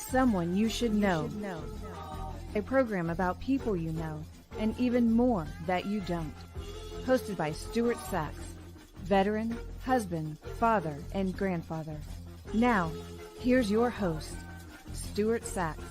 Someone You Should Know. A program about people you know and even more that you don't. Hosted by Stuart Sax, veteran, husband, father, and grandfather. Now, here's your host, Stuart Sax.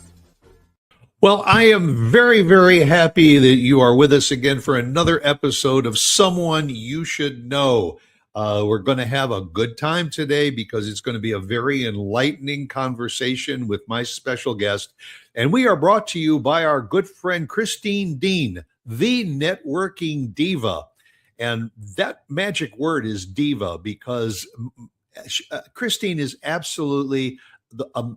Well, I am very, very happy that you are with us again for another episode of Someone You Should Know. We're going to have a good time today because it's going to be a very enlightening conversation with my special guest. And we are brought to you by our good friend, Christine Dean, the networking diva. And that magic word is diva because Christine is absolutely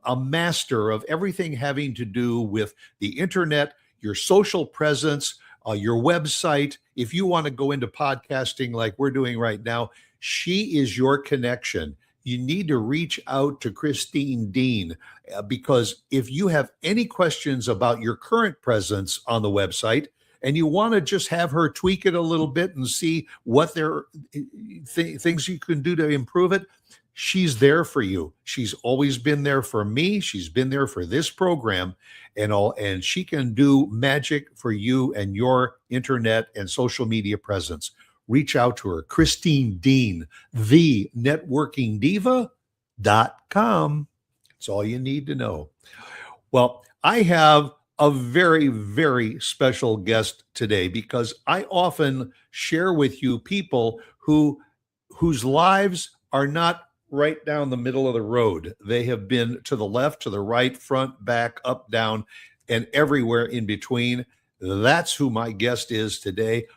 a master of everything having to do with the internet, your social presence, your website. If you want to go into podcasting like we're doing right now, she is your connection. You need to reach out to Christine Dean because if you have any questions about your current presence on the website and you want to just have her tweak it a little bit and see what things you can do to improve it, she's there for you. She's always been there for me. She's been there for this program and she can do magic for you and your internet and social media presence. Reach out to her, Christine Dean, thenetworkingdiva.com. That's all you need to know. Well, I have a very, very special guest today because I often share with you people whose lives are not right down the middle of the road. They have been to the left, to the right, front, back, up, down, and everywhere in between. That's who my guest is today.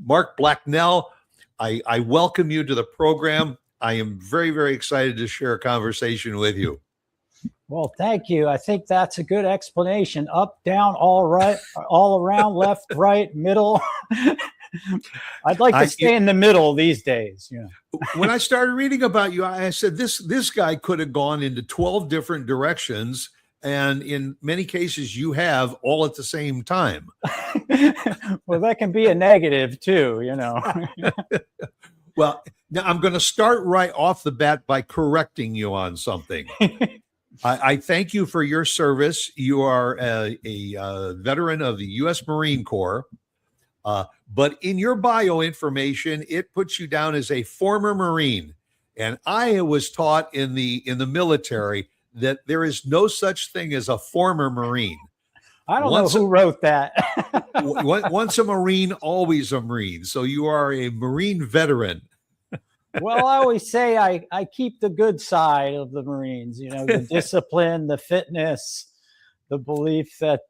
Mark Blacknell, I welcome you to the program. I am very, very excited to share a conversation with you. Well, thank you. I think that's a good explanation. Up, down, all right, all around, left, right, middle. I'd like to stay in the middle these days. You know. When I started reading about you, I said, this guy could have gone into 12 different directions. And in many cases, you have all at the same time. Well, that can be a negative too, you know. Well, now I'm going to start right off the bat by correcting you on something. I thank you for your service. You are a veteran of the U.S. Marine Corps. But in your bio information, it puts you down as a former Marine. And I was taught in the military that there is no such thing as a former Marine. I don't know who wrote that. Once a Marine, always a Marine. So you are a Marine veteran. Well, I always say I keep the good side of the Marines, you know, the discipline, the fitness, the belief that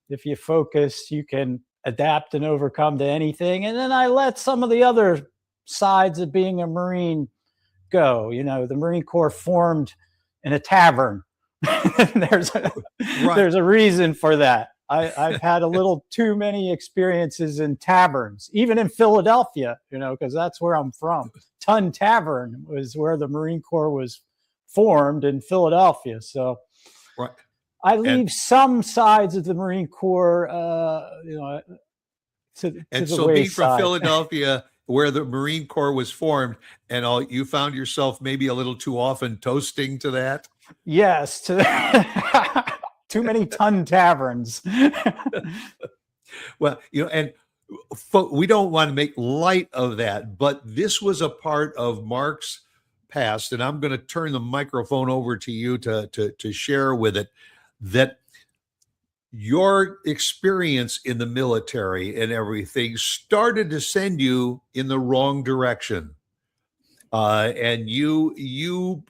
if you focus, you can adapt and overcome to anything. And then I let some of the other sides of being a Marine go. You know, the Marine Corps formed in a tavern. There's a reason for that. I've had a little too many experiences in taverns, even in Philadelphia, you know, because that's where I'm from. Ton Tavern was where the Marine Corps was formed in Philadelphia. So right. I leave some sides of the Marine Corps, you know, to the being from wayside. Philadelphia, where the Marine Corps was formed, and you found yourself maybe a little too often toasting to that. Yes, too many ton taverns. Well, you know, and we don't want to make light of that, but this was a part of Mark's past, and I'm going to turn the microphone over to you to share with it that your experience in the military and everything started to send you in the wrong direction. And you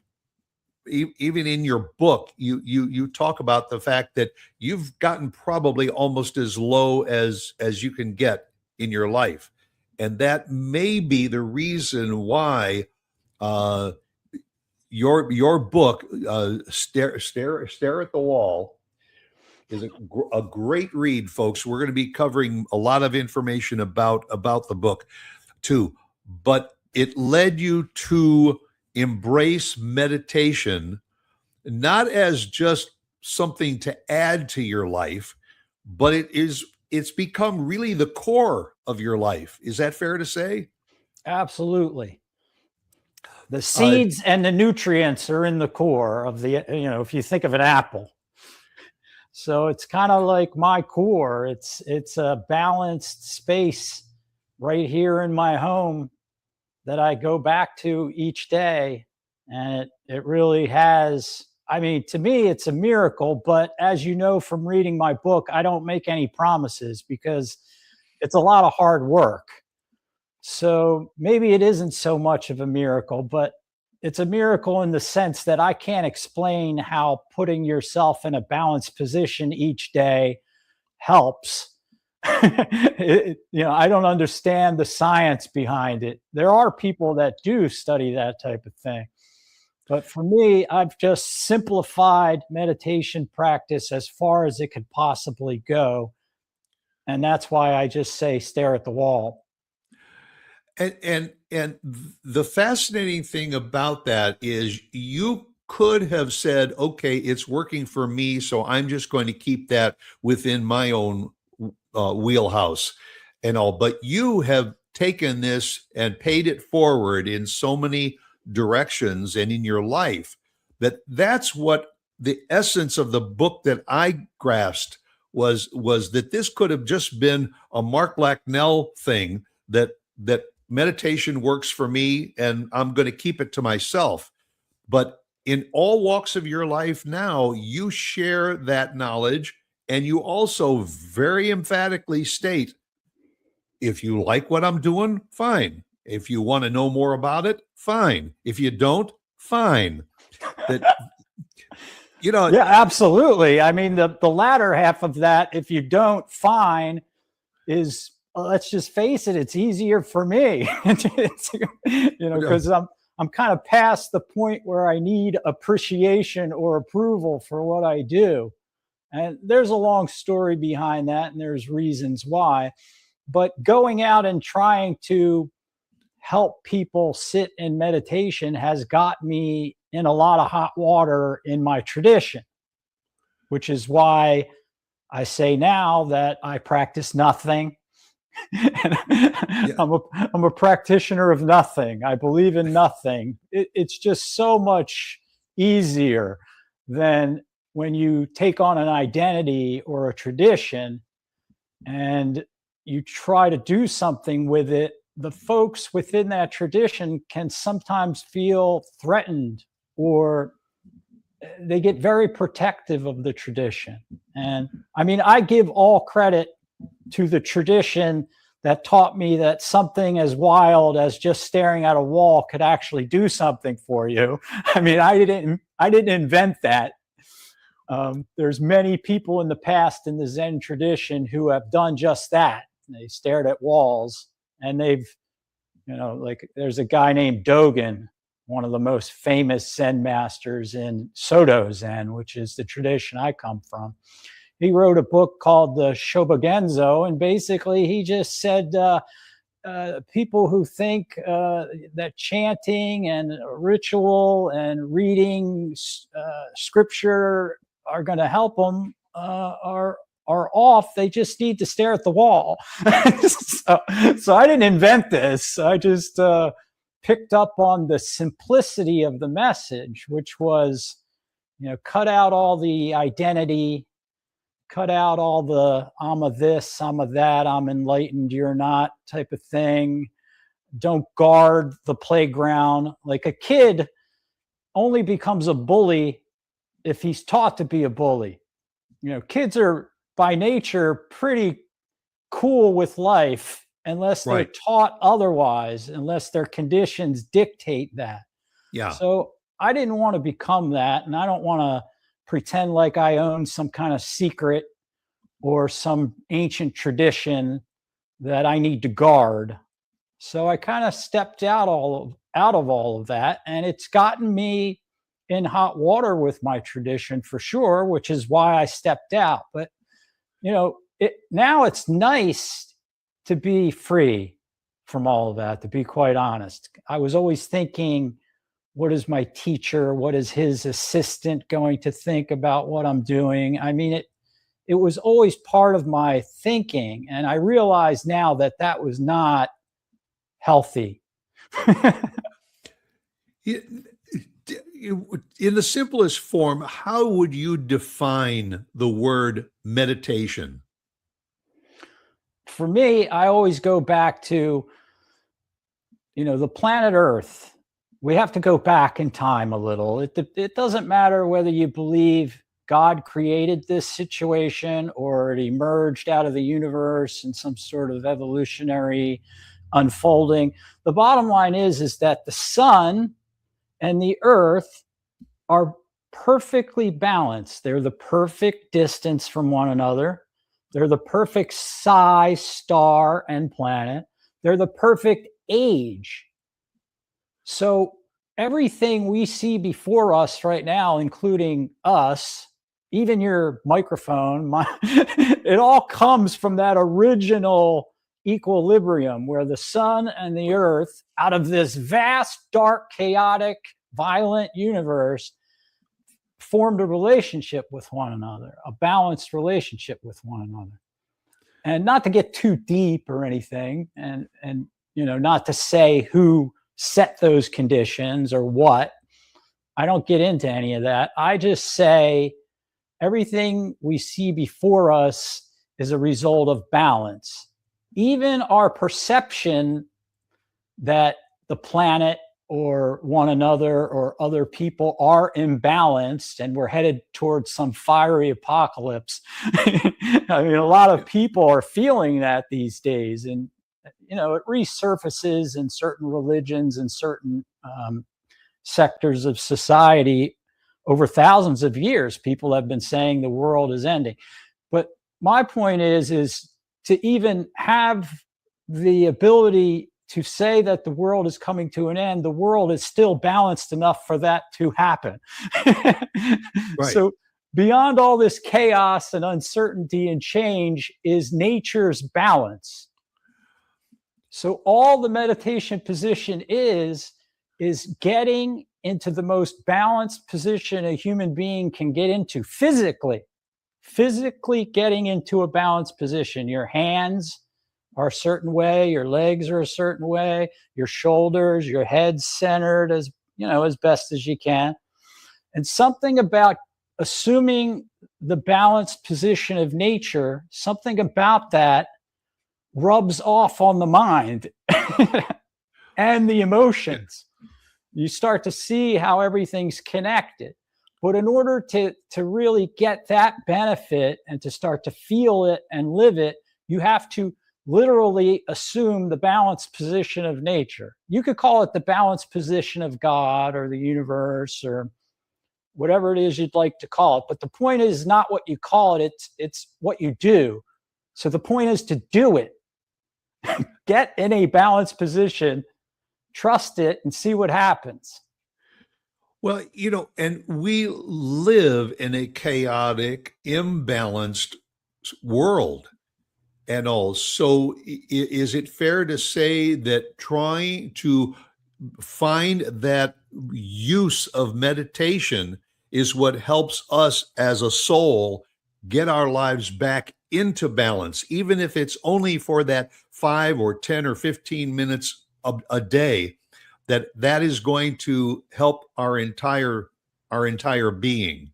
even in your book, you talk about the fact that you've gotten probably almost as low as you can get in your life. And that may be the reason why your book, Stare at the Wall, is a great read, folks. We're going to be covering a lot of information about the book too, but it led you to embrace meditation, not as just something to add to your life, but it's become really the core of your life. Is that fair to say? Absolutely. The seeds and the nutrients are in the core of the, if you think of an apple. So it's kind of like my core. It's a balanced space right here in my home that I go back to each day. And it really has, I mean, to me, it's a miracle. But as you know from reading my book, I don't make any promises because it's a lot of hard work. So maybe it isn't so much of a miracle, but it's a miracle in the sense that I can't explain how putting yourself in a balanced position each day helps. I don't understand the science behind it. There are people that do study that type of thing. But for me, I've just simplified meditation practice as far as it could possibly go. And that's why I just say stare at the wall. And the fascinating thing about that is you could have said, okay, it's working for me, so I'm just going to keep that within my own wheelhouse and all. But you have taken this and paid it forward in so many directions and in your life that's what the essence of the book that I grasped was that this could have just been a Mark Blacknell thing that meditation works for me and I'm going to keep it to myself. But in all walks of your life now, you share that knowledge, and you also very emphatically state, if you like what I'm doing, fine. If you want to know more about it, fine. If you don't, fine. Yeah, absolutely. I mean, the latter half of that, if you don't, fine, is, let's just face it, it's easier for me. Because I'm kind of past the point where I need appreciation or approval for what I do. And there's a long story behind that, and there's reasons why. But going out and trying to help people sit in meditation has got me in a lot of hot water in my tradition, which is why I say now that I practice nothing. I'm a practitioner of nothing. I believe in nothing. It's just so much easier than when you take on an identity or a tradition and you try to do something with it. The folks within that tradition can sometimes feel threatened, or they get very protective of the tradition. And I mean, I give all credit to the tradition that taught me that something as wild as just staring at a wall could actually do something for you. I mean, I didn't invent that. There's many people in the past in the Zen tradition who have done just that. They stared at walls, and they've, like there's a guy named Dogen, one of the most famous Zen masters in Soto Zen, which is the tradition I come from. He wrote a book called the Shobogenzo, and basically he just said people who think that chanting and ritual and reading scripture are going to help them are off. They just need to stare at the wall. So I didn't invent this. I just picked up on the simplicity of the message, which was, cut out all the identity, cut out all the I'm a this, I'm a that, I'm enlightened, you're not type of thing. Don't guard the playground. Like a kid only becomes a bully if he's taught to be a bully. Kids are by nature pretty cool with life unless they're taught otherwise, unless their conditions dictate that. Yeah. So I didn't want to become that, and I don't want to pretend like I own some kind of secret or some ancient tradition that I need to guard. So I kind of stepped out of all of that, and it's gotten me in hot water with my tradition for sure, which is why I stepped out. But now it's nice to be free from all of that, to be quite honest. I was always thinking, what is my teacher, what is his assistant going to think about what I'm doing? I mean, it was always part of my thinking, and I realize now that was not healthy. In the simplest form, how would you define the word meditation? For me, I always go back to, the planet Earth. We have to go back in time a little. It doesn't matter whether you believe God created this situation or it emerged out of the universe in some sort of evolutionary unfolding. The bottom line is that the sun and the earth are perfectly balanced. They're the perfect distance from one another. They're the perfect size star and planet. They're the perfect age. So everything we see before us right now, including us, even your microphone, it all comes from that original equilibrium where the sun and the earth, out of this vast, dark, chaotic, violent universe, formed a relationship with one another, a balanced relationship with one another. And not to get too deep or anything, and not to say who set those conditions or what. I don't get into any of that. I just say everything we see before us is a result of balance. Even our perception that the planet or one another or other people are imbalanced and we're headed towards some fiery apocalypse. I mean, a lot of people are feeling that these days, and it resurfaces in certain religions and certain sectors of society over thousands of years. People have been saying the world is ending. But my point is to even have the ability to say that the world is coming to an end, the world is still balanced enough for that to happen. Right. So beyond all this chaos and uncertainty and change is nature's balance. So all the meditation position is getting into the most balanced position a human being can get into physically getting into a balanced position. Your hands are a certain way, your legs are a certain way, your shoulders, your head centered as best as you can. And something about assuming the balanced position of nature, something about that rubs off on the mind and the emotions. You start to see how everything's connected. But in order to really get that benefit and to start to feel it and live it, you have to literally assume the balanced position of nature. You could call it the balanced position of God or the universe or whatever it is you'd like to call it. But the point is not what you call it, it's what you do. So the point is to do it. Get in a balanced position, trust it, and see what happens. Well, and we live in a chaotic, imbalanced world. And all. So is it fair to say that trying to find that use of meditation is what helps us as a soul get our lives back into balance, even if it's only for that 5 or 10 or 15 minutes a day, that is going to help our entire being?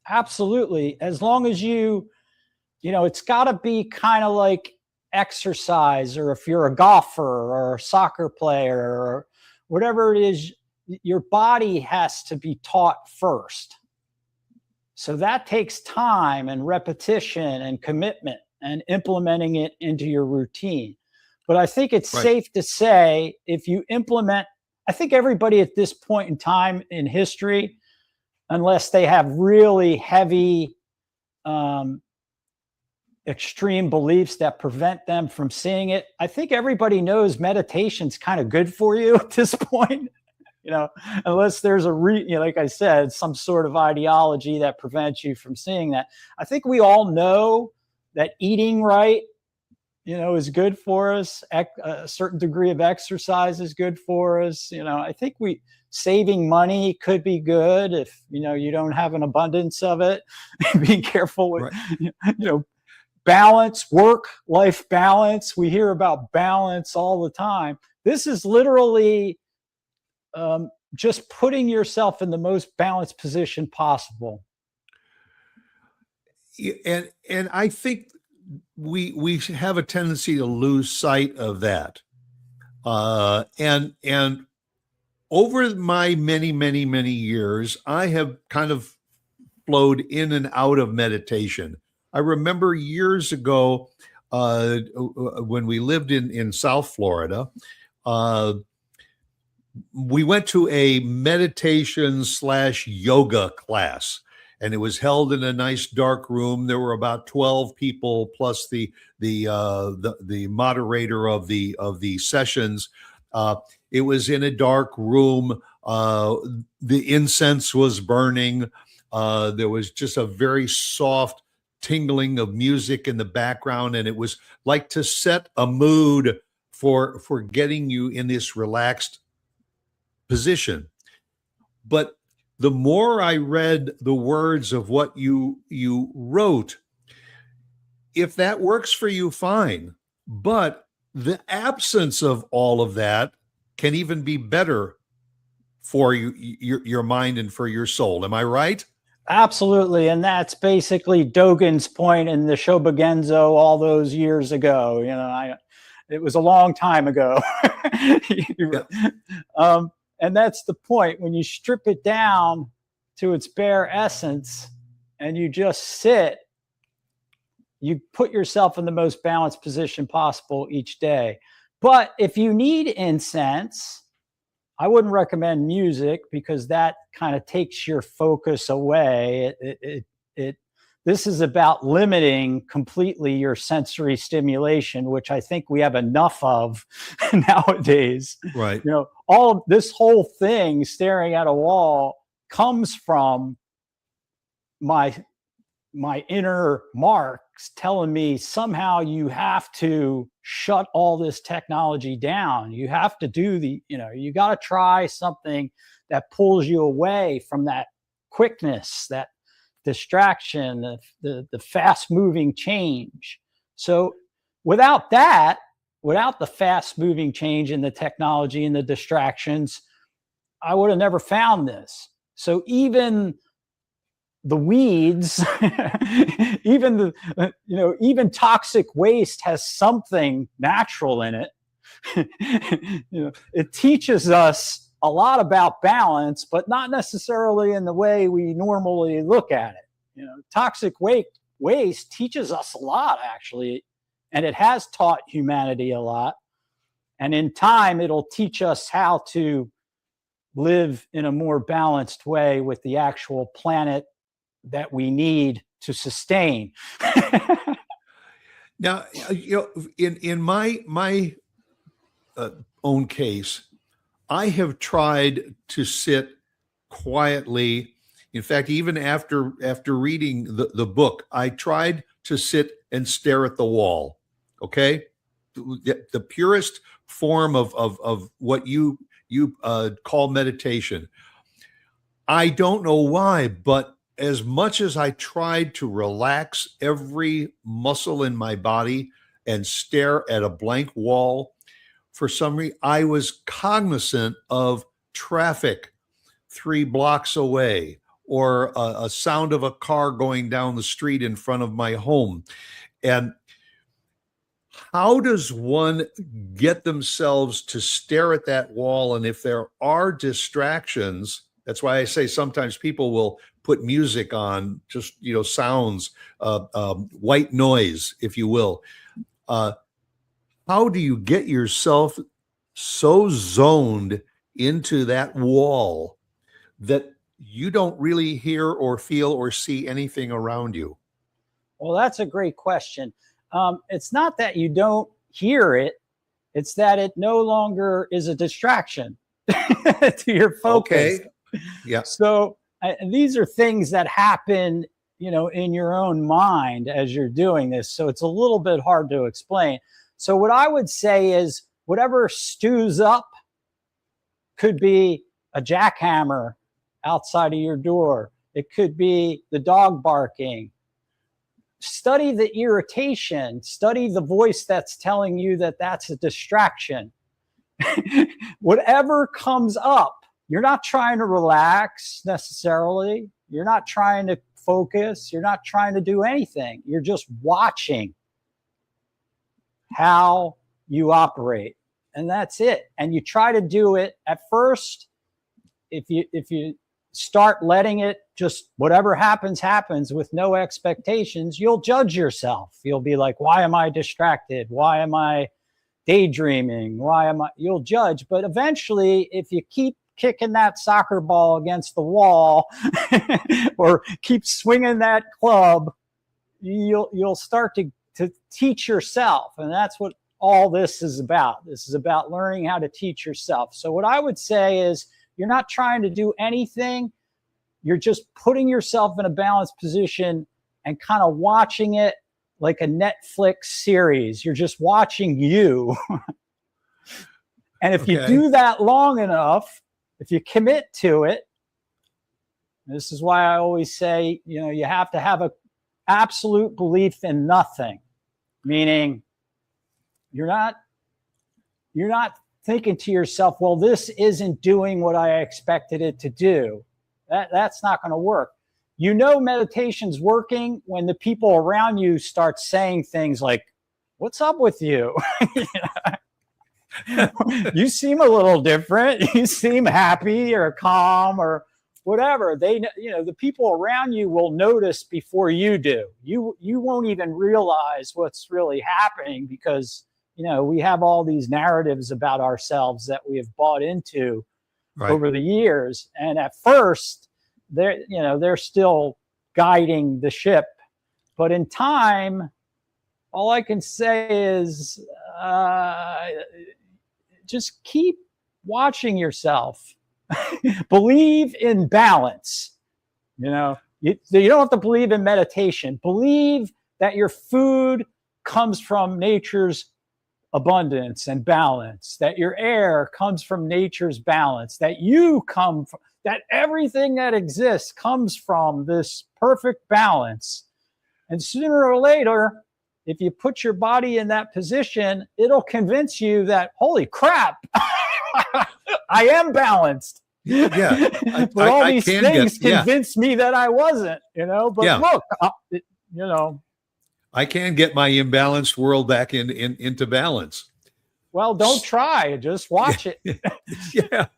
Absolutely. As long as it's got to be kind of like exercise, or if you're a golfer or a soccer player or whatever it is, your body has to be taught first. So that takes time and repetition and commitment and implementing it into your routine. But I think it's safe to say if you implement, I think everybody at this point in time in history, unless they have really heavy, extreme beliefs that prevent them from seeing it, I think everybody knows meditation's kind of good for you at this point, unless there's like I said, some sort of ideology that prevents you from seeing that. I think we all know that eating right, is good for us. A certain degree of exercise is good for us. I think saving money could be good if, you don't have an abundance of it. Being careful with, balance, work-life balance. We hear about balance all the time. This is literally just putting yourself in the most balanced position possible. And I think we have a tendency to lose sight of that. And over my many years, I have kind of flowed in and out of meditation. I remember years ago when we lived in South Florida, we went to a meditation / yoga class, and it was held in a nice dark room. There were about 12 people plus the moderator of the sessions. It was in a dark room. The incense was burning. There was just a very soft tingling of music in the background, and it was like to set a mood for getting you in this relaxed position. But the more I read the words of what you wrote, if that works for you, fine. But the absence of all of that can even be better for your mind and for your soul. Am I right? Absolutely. And that's basically Dogen's point in the Shobogenzo all those years ago. It was a long time ago. Yeah. And that's the point. When you strip it down to its bare essence and you just sit, you put yourself in the most balanced position possible each day. But if you need incense, I wouldn't recommend music because that kind of takes your focus away. This is about limiting completely your sensory stimulation, which I think we have enough of nowadays. Right. All of this whole thing, staring at a wall, comes from my inner Mark's telling me somehow you have to shut all this technology down. You have to do you got to try something that pulls you away from that quickness, that distraction, the fast moving change. So without the fast moving change in the technology and the distractions, I would have never found this. So even the weeds, even toxic waste has something natural in it. It teaches us a lot about balance, but not necessarily in the way we normally look at it. Toxic waste teaches us a lot, actually, and it has taught humanity a lot. And in time, it'll teach us how to live in a more balanced way with the actual planet that we need to sustain. Now, in my own case, I have tried to sit quietly. In fact, even after reading the book, I tried to sit and stare at the wall. Okay, the purest form of what you call meditation. I don't know why, but as much as I tried to relax every muscle in my body and stare at a blank wall, for some reason, I was cognizant of traffic 3 blocks away or a sound of a car going down the street in front of my home. And how does one get themselves to stare at that wall? And if there are distractions, that's why I say sometimes people will put music on, just, sounds, white noise, if you will. How do you get yourself so zoned into that wall that you don't really hear or feel or see anything around you? Well, that's a great question. It's not that you don't hear it. It's that it no longer is a distraction to your focus. Okay. Yeah. So these are things that happen, in your own mind as you're doing this. So it's a little bit hard to explain. So what I would say is whatever stews up could be a jackhammer outside of your door. It could be the dog barking. Study the irritation. Study the voice that's telling you that that's a distraction. Whatever comes up, you're not trying to relax necessarily. You're not trying to focus. You're not trying to do anything. You're just watching how you operate. And that's it. And you try to do it at first. If you start letting it just whatever happens with no expectations, you'll judge yourself. You'll be like, why am I distracted? Why am I daydreaming? You'll judge. But eventually, if you keep kicking that soccer ball against the wall or keep swinging that club, you'll start to teach yourself. And that's what all this is about. This is about learning how to teach yourself. So what I would say is, you're not trying to do anything. You're just putting yourself in a balanced position and kind of watching it like a Netflix series. You're just watching you. And if you do that long enough, if you commit to it, this is why I always say, you have to have an absolute belief in nothing, meaning you're not thinking to yourself, well, this isn't doing what I expected it to do. That's not going to work. Meditation's working when the people around you start saying things like, what's up with you? You seem a little different. You seem happy or calm or whatever. The people around you will notice before you do. You won't even realize what's really happening because we have all these narratives about ourselves that we have bought into over the years. And at first, they're still guiding the ship. But in time, all I can say is just keep watching yourself. Believe in balance. You don't have to believe in meditation. Believe that your food comes from nature's abundance and balance, that your air comes from nature's balance, that that everything that exists comes from this perfect balance. And sooner or later, if you put your body in that position, it'll convince you that, holy crap, I am balanced. Yeah. But all these things convinced me that I wasn't, but look, I can get my imbalanced world back into balance. Well, don't try. Just watch it. Yeah.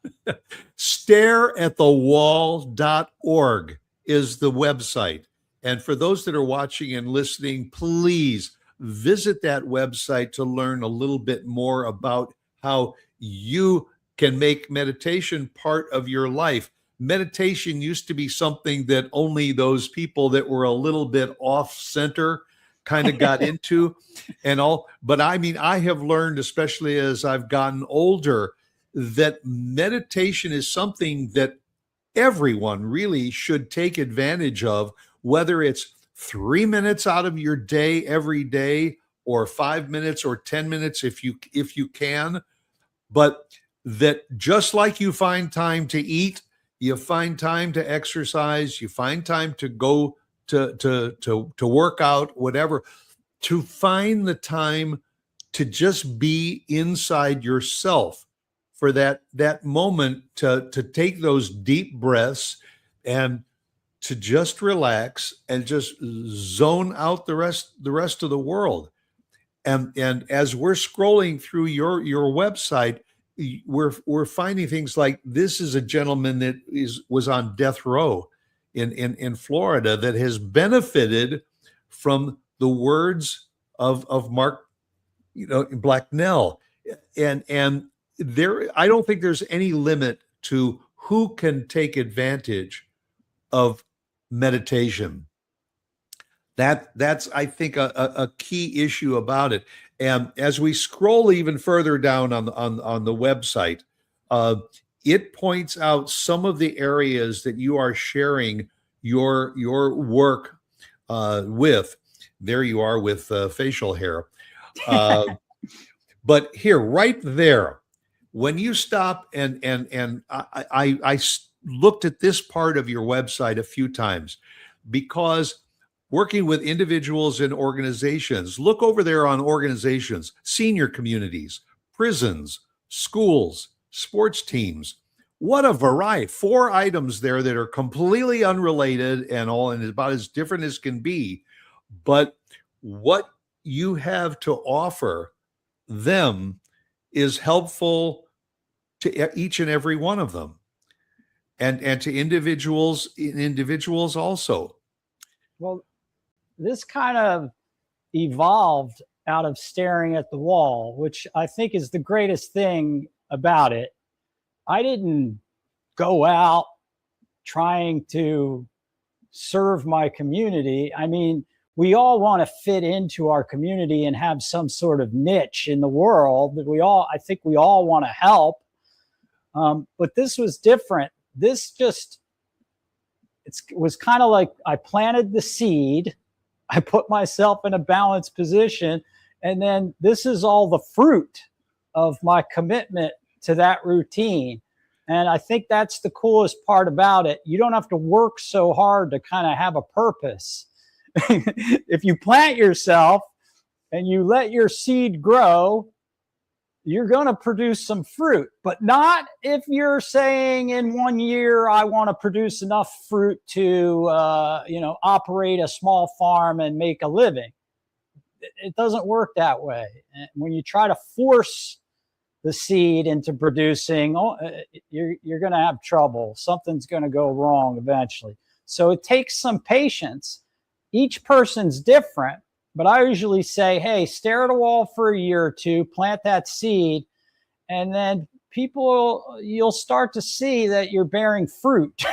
Stareatthewall.org is the website. And for those that are watching and listening, please visit that website to learn a little bit more about how you can make meditation part of your life. Meditation used to be something that only those people that were a little bit off center kind of got into and all. But I have learned, especially as I've gotten older, that meditation is something that everyone really should take advantage of, whether it's 3 minutes out of your day every day or 5 minutes or 10 minutes if you can. But that just like you find time to eat, you find time to exercise, you find time to go to work out, whatever, to find the time to just be inside yourself for that moment to take those deep breaths and to just relax and just zone out the rest of the world. And as we're scrolling through your website, we're finding things like, this is a gentleman that was on death row in Florida that has benefited from the words of Mark, Blacknell. And there, I don't think there's any limit to who can take advantage of meditation. That's I think a key issue about it. And as we scroll even further down on the website, it points out some of the areas that you are sharing your work with. There you are with facial hair. But here, right there, when you stop and I looked at this part of your website a few times, because working with individuals and organizations, look over there on organizations, senior communities, prisons, schools, sports teams, What a variety. 4 items there that are completely unrelated and all, and about as different as can be. But what you have to offer them is helpful to each and every one of them, and to individuals also. Well, this kind of evolved out of staring at the wall, which I think is the greatest thing about it. I didn't go out trying to serve my community. I mean, we all want to fit into our community and have some sort of niche in the world that I think we all want to help. But this was different. This it was kind of like I planted the seed, I put myself in a balanced position, and then this is all the fruit of my commitment to that routine. And I think that's the coolest part about it. You don't have to work so hard to kind of have a purpose. If you plant yourself and you let your seed grow, you're going to produce some fruit, but not if you're saying in 1 year, I want to produce enough fruit to, operate a small farm and make a living. It doesn't work that way. And when you try to force the seed into producing, you're going to have trouble. Something's going to go wrong eventually. So it takes some patience. Each person's different. But I usually say, hey, stare at a wall for a year or two, plant that seed, and then you'll start to see that you're bearing fruit.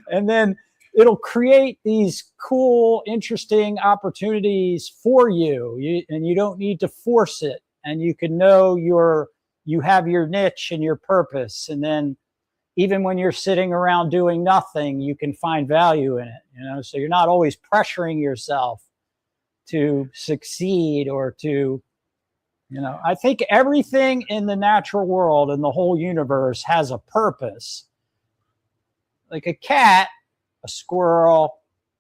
And then it'll create these cool, interesting opportunities for you. And you don't need to force it. And you can know you have your niche and your purpose. And then even when you're sitting around doing nothing, you can find value in it. So you're not always pressuring yourself to succeed or to, I think everything in the natural world and the whole universe has a purpose. Like a cat, a squirrel,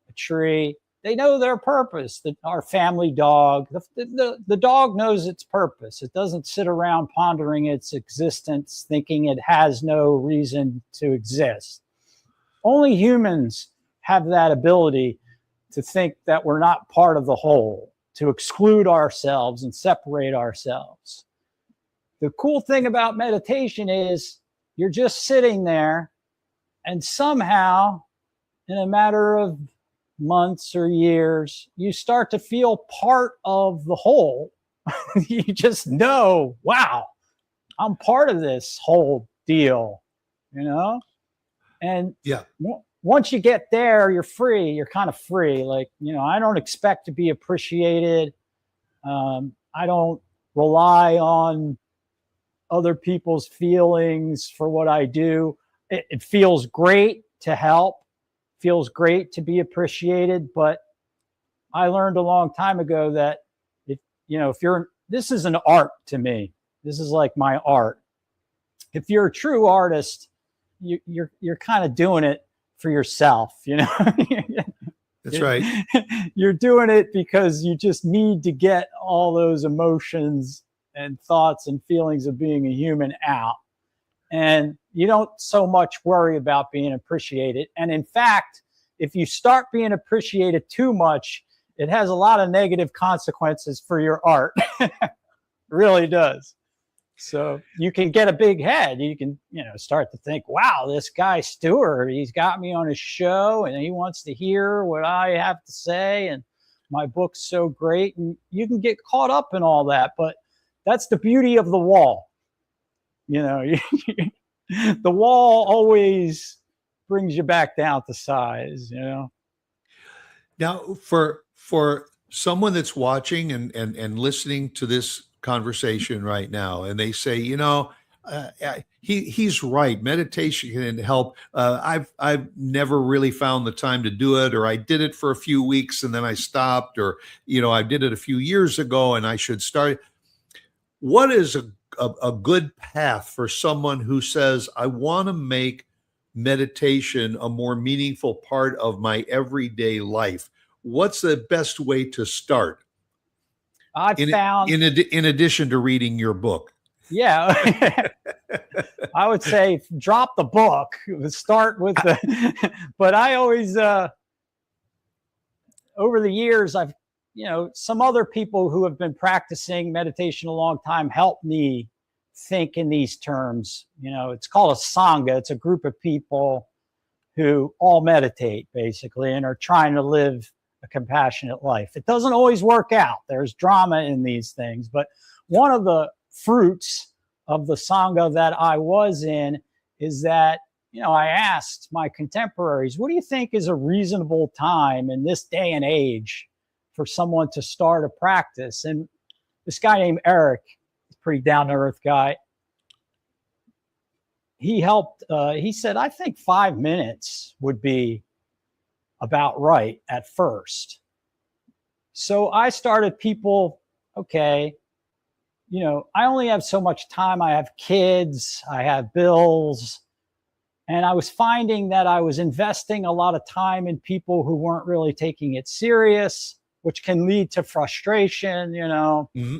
a tree, they know their purpose. Our family dog, the dog knows its purpose. It doesn't sit around pondering its existence, thinking it has no reason to exist. Only humans have that ability to think that we're not part of the whole, to exclude ourselves and separate ourselves. The cool thing about meditation is you're just sitting there, and somehow, in a matter of months or years, you start to feel part of the whole. You just know, wow, I'm part of this whole deal, And yeah. Once you get there, you're free. You're kind of free. Like, I don't expect to be appreciated. I don't rely on other people's feelings for what I do. It feels great to help, feels great to be appreciated. But I learned a long time ago that this is an art to me. This is like my art. If you're a true artist, you're kind of doing it for yourself, That's right. You're doing it because you just need to get all those emotions and thoughts and feelings of being a human out. And you don't so much worry about being appreciated. And in fact, if you start being appreciated too much, it has a lot of negative consequences for your art. It really does. So you can get a big head. You can, start to think, wow, this guy Stuart, he's got me on his show and he wants to hear what I have to say. And my book's so great. And you can get caught up in all that. But that's the beauty of the wall. The wall always brings you back down to size, Now, for someone that's watching and listening to this conversation right now, and they say, he's right, meditation can help. I've never really found the time to do it, or I did it for a few weeks and then I stopped, or I did it a few years ago and I should start. What is a good path for someone who says, I want to make meditation a more meaningful part of my everyday life? What's the best way to start? I've found, in addition to reading your book. Yeah. I would say drop the book, start with the, but I always, over the years, I've, some other people who have been practicing meditation a long time helped me think in these terms. It's called a sangha. It's a group of people who all meditate basically and are trying to live a compassionate life. It doesn't always work out. There's drama in these things, but one of the fruits of the sangha that I was in is that, I asked my contemporaries, what do you think is a reasonable time in this day and age for someone to start a practice? And this guy named Eric, pretty down-to-earth guy, he helped, he said, I think 5 minutes would be about right at first. So I started people, okay, I only have so much time. I have kids, I have bills. And I was finding that I was investing a lot of time in people who weren't really taking it serious, which can lead to frustration, Mm-hmm.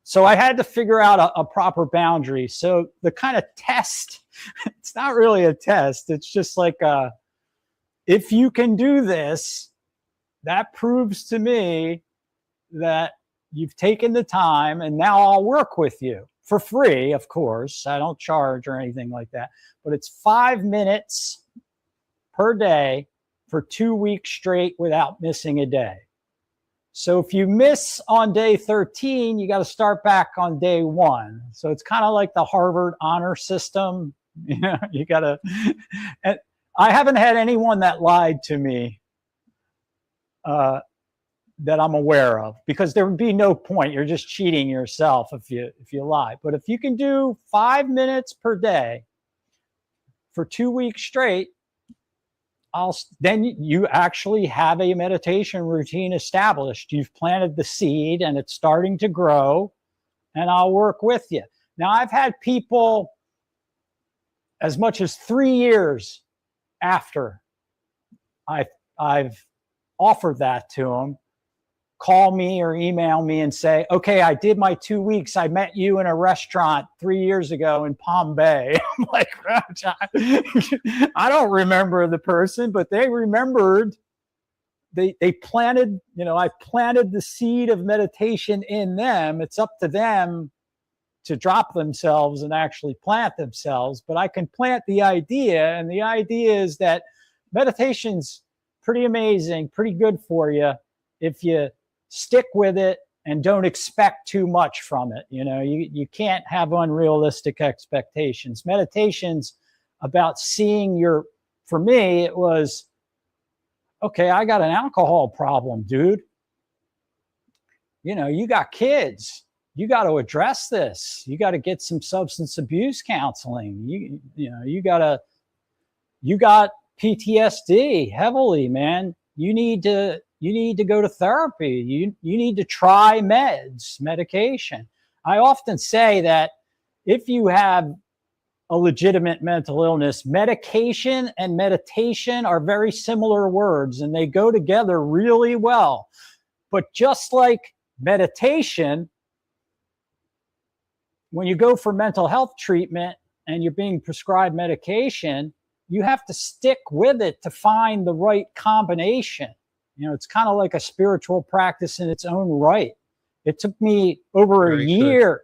So I had to figure out a proper boundary. So the kind of test, it's not really a test. It's just like, if you can do this, that proves to me that you've taken the time, and now I'll work with you for free, of course. I don't charge or anything like that, but it's 5 minutes per day for 2 weeks straight without missing a day. So if you miss on day 13, you got to start back on day 1. So it's kind of like the Harvard honor system. You got to, and I haven't had anyone that lied to me that I'm aware of, because there would be no point. You're just cheating yourself if you lie. But if you can do 5 minutes per day for 2 weeks straight, then you actually have a meditation routine established. You've planted the seed and it's starting to grow, and I'll work with you. Now, I've had people as much as 3 years after I've offered that to them, call me or email me and say, okay, I did my 2 weeks. I met you in a restaurant 3 years ago in Palm Bay. I'm like, I don't remember the person, but they remembered. They planted, I planted the seed of meditation in them. It's up to them to drop themselves and actually plant themselves. But I can plant the idea, and the idea is that meditation's pretty amazing, pretty good for you if you stick with it and don't expect too much from it. You can't have unrealistic expectations. Meditation's about seeing for me, it was, okay, I got an alcohol problem, dude. You got kids. You got to address this. You got to get some substance abuse counseling. You got PTSD heavily, man. You need to go to therapy. You need to try medication. I often say that if you have a legitimate mental illness, medication and meditation are very similar words, and they go together really well. But just like meditation, when you go for mental health treatment and you're being prescribed medication, you have to stick with it to find the right combination. It's kind of like a spiritual practice in its own right. It took me over a year.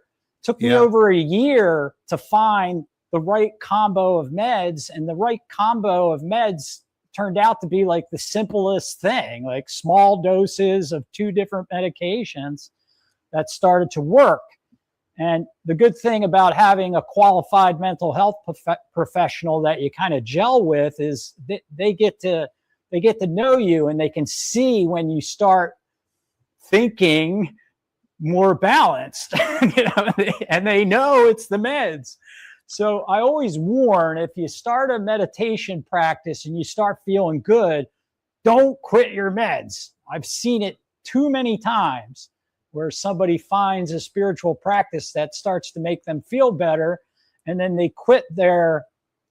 Over a year to find the right combo of meds, and the right combo of meds turned out to be like the simplest thing, like small doses of 2 different medications that started to work. And the good thing about having a qualified mental health professional that you kind of gel with is they get to know you, and they can see when you start thinking more balanced, and they know it's the meds. So I always warn, if you start a meditation practice and you start feeling good, don't quit your meds. I've seen it too many times where somebody finds a spiritual practice that starts to make them feel better, and then they quit their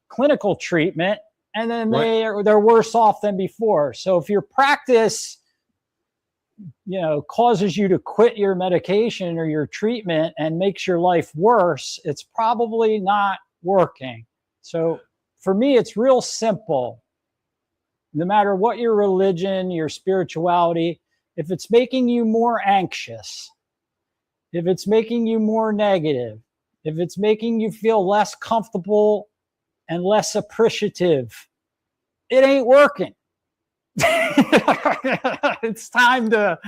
clinical treatment, and then they're worse off than before. So if your practice causes you to quit your medication or your treatment and makes your life worse, it's probably not working. So for me, it's real simple. No matter what your religion, your spirituality, if it's making you more anxious, if it's making you more negative, if it's making you feel less comfortable and less appreciative, it ain't working. It's time to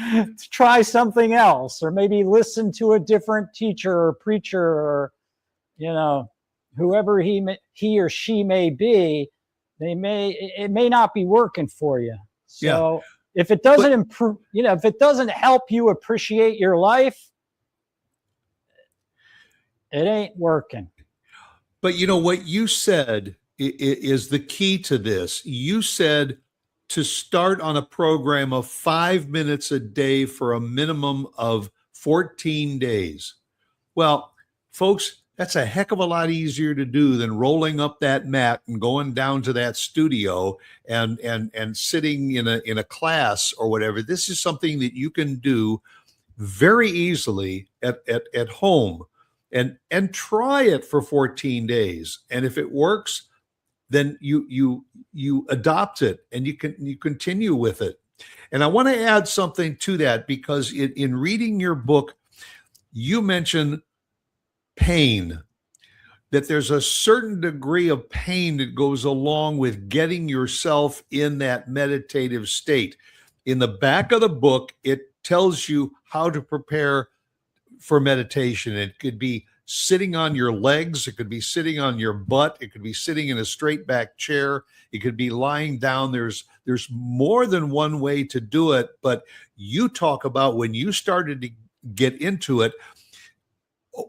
try something else, or maybe listen to a different teacher or preacher, or whoever he or she may be. It may not be working for you. So if it doesn't improve, if it doesn't help you appreciate your life, it ain't working. But what you said is the key to this. You said to start on a program of 5 minutes a day for a minimum of 14 days. Well, folks, that's a heck of a lot easier to do than rolling up that mat and going down to that studio and sitting in a class or whatever. This is something that you can do very easily at home, and try it for 14 days. And if it works, then you adopt it and you continue with it. And I want to add something to that, because in reading your book, you mention pain, that there's a certain degree of pain that goes along with getting yourself in that meditative state. In the back of the book, it tells you how to prepare for meditation. It could be sitting on your legs, it could be sitting on your butt, it could be sitting in a straight back chair, it could be lying down. There's more than one way to do it, but you talk about when you started to get into it,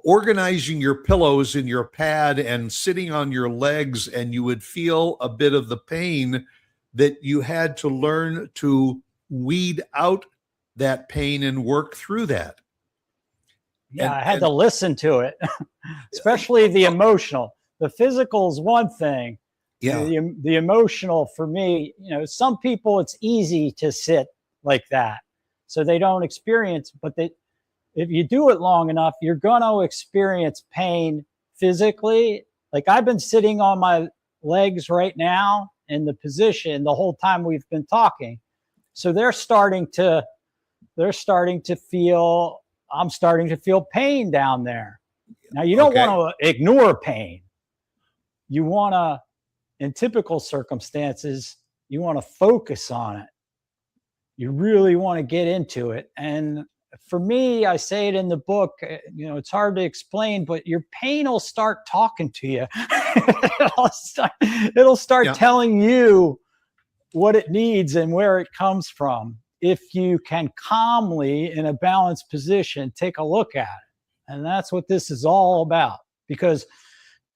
organizing your pillows in your pad and sitting on your legs, and you would feel a bit of the pain, that you had to learn to weed out that pain and work through that. Yeah, I had to listen to it, especially the emotional. The physical is one thing. Yeah. The emotional, for me, some people it's easy to sit like that, so they don't experience. But if you do it long enough, you're going to experience pain physically. Like I've been sitting on my legs right now in the position the whole time we've been talking, so they're starting to feel. I'm starting to feel pain down there. Now, you don't want to ignore pain. You want to, in typical circumstances, you want to focus on it. You really want to get into it. And for me, I say it in the book, it's hard to explain, but your pain will start talking to you. It'll start telling you what it needs and where it comes from. If you can calmly, in a balanced position, take a look at it. And that's what this is all about. Because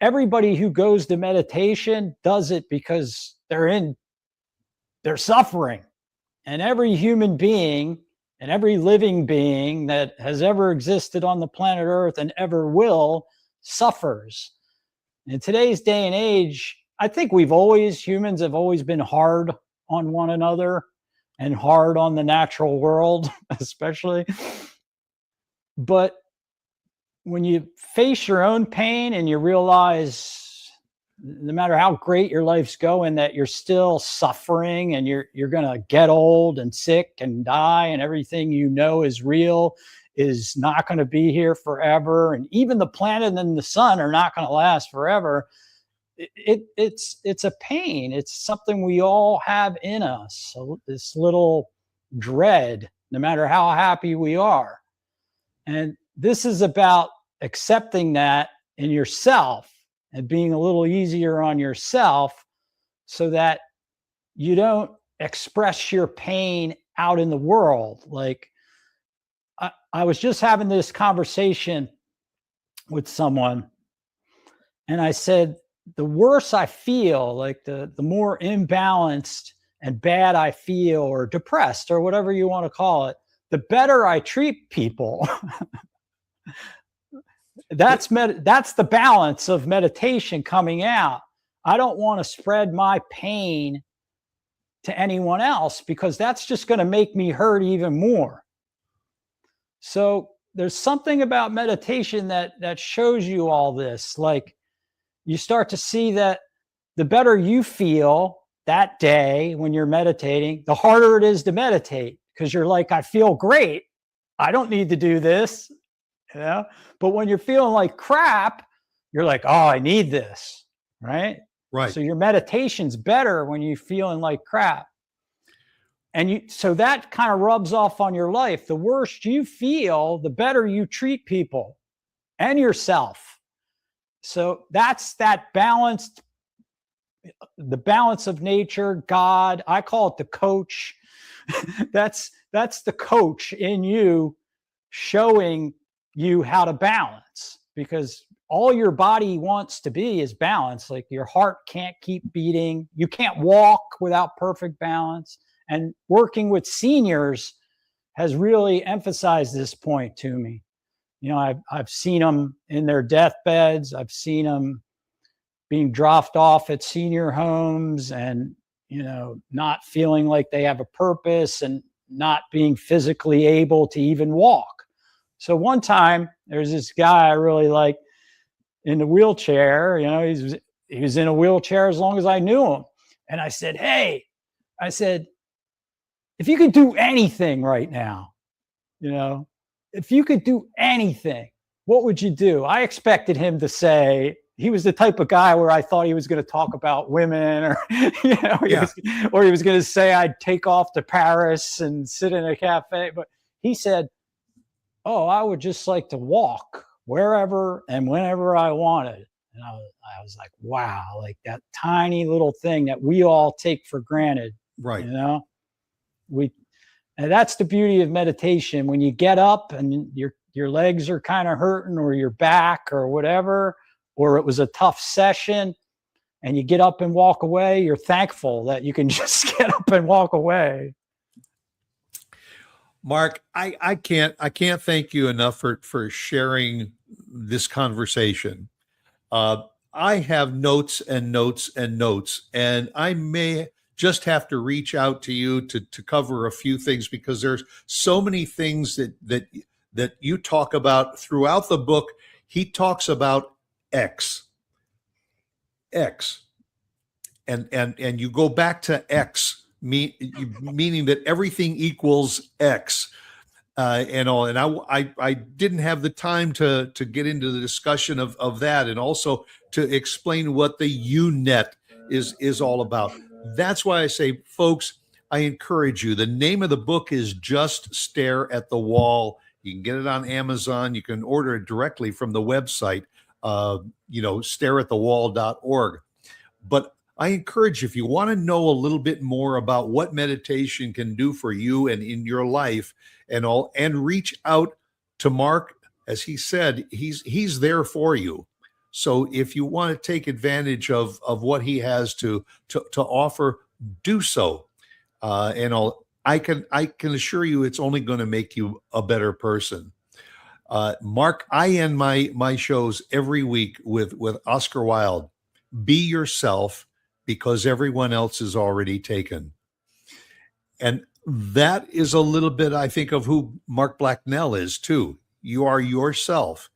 everybody who goes to meditation does it because they're suffering. And every human being and every living being that has ever existed on the planet Earth and ever will suffers. In today's day and age, I think humans have always been hard on one another, and hard on the natural world, especially. But when you face your own pain and you realize, no matter how great your life's going, that you're still suffering and you're going to get old and sick and die, and everything is real is not going to be here forever. And even the planet and the sun are not going to last forever. It's a pain. It's something we all have in us. So this little dread, no matter how happy we are. And this is about accepting that in yourself and being a little easier on yourself, so that you don't express your pain out in the world. Like I was just having this conversation with someone, and I said, the worse I feel, like the more imbalanced and bad I feel, or depressed, or whatever you want to call it, the better I treat people. That's the balance of meditation coming out. I don't want to spread my pain to anyone else, because that's just going to make me hurt even more. So there's something about meditation that shows you all this. Like, you start to see that the better you feel that day when you're meditating, the harder it is to meditate, because you're like, I feel great, I don't need to do this, but when you're feeling like crap, you're like, oh, I need this, right? Right. So your meditation's better when you're feeling like crap. And so that kind of rubs off on your life. The worse you feel, the better you treat people and yourself. So that's that balanced, the balance of nature, God, I call it the coach. That's the coach in you, showing you how to balance, because all your body wants to be is balance. Like, your heart can't keep beating. You can't walk without perfect balance. And working with seniors has really emphasized this point to me. I've seen them in their deathbeds. I've seen them being dropped off at senior homes and, not feeling like they have a purpose and not being physically able to even walk. So one time there's this guy I really like in the wheelchair. He was in a wheelchair as long as I knew him. And I said, hey, if you could do anything right now, if you could do anything, what would you do? I expected him to say, he was the type of guy where I thought he was going to talk about women, or, he was going to say, I'd take off to Paris and sit in a cafe. But he said, oh, I would just like to walk wherever and whenever I wanted. And I was like, wow, like that tiny little thing that we all take for granted. Right. And that's the beauty of meditation. When you get up and your legs are kind of hurting, or your back or whatever, or it was a tough session, and you get up and walk away, you're thankful that you can just get up and walk away. Mark, I can't thank you enough for sharing this conversation. I have notes and notes and notes, and I may just have to reach out to you to cover a few things, because there's so many things that you talk about throughout the book. He talks about X, and you go back to X, meaning that everything equals X, and all. And I didn't have the time to get into the discussion of that, and also to explain what the U-net is all about. That's why I say, folks, I encourage you. The name of the book is Just Stare at the Wall. You can get it on Amazon. You can order it directly from the website, stareatthewall.org. But I encourage you, if you want to know a little bit more about what meditation can do for you and in your life and all, and reach out to Mark. As he said, he's there for you. So if you want to take advantage of what he has to offer, do so. And I can assure you, it's only going to make you a better person. Mark, I end my shows every week with Oscar Wilde. Be yourself, because everyone else is already taken. And that is a little bit, I think, of who Mark Blacknell is too. You are yourself.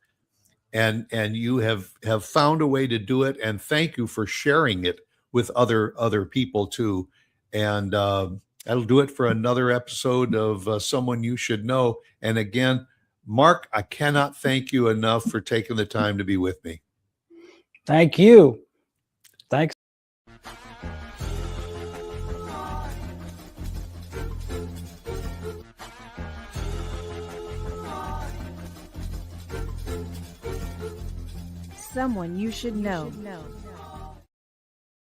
And you have found a way to do it, and thank you for sharing it with other people too. And that'll do it for another episode of Someone You Should Know. And again, Mark, I cannot thank you enough for taking the time to be with me. Thank you. Thanks. Someone You Should Know.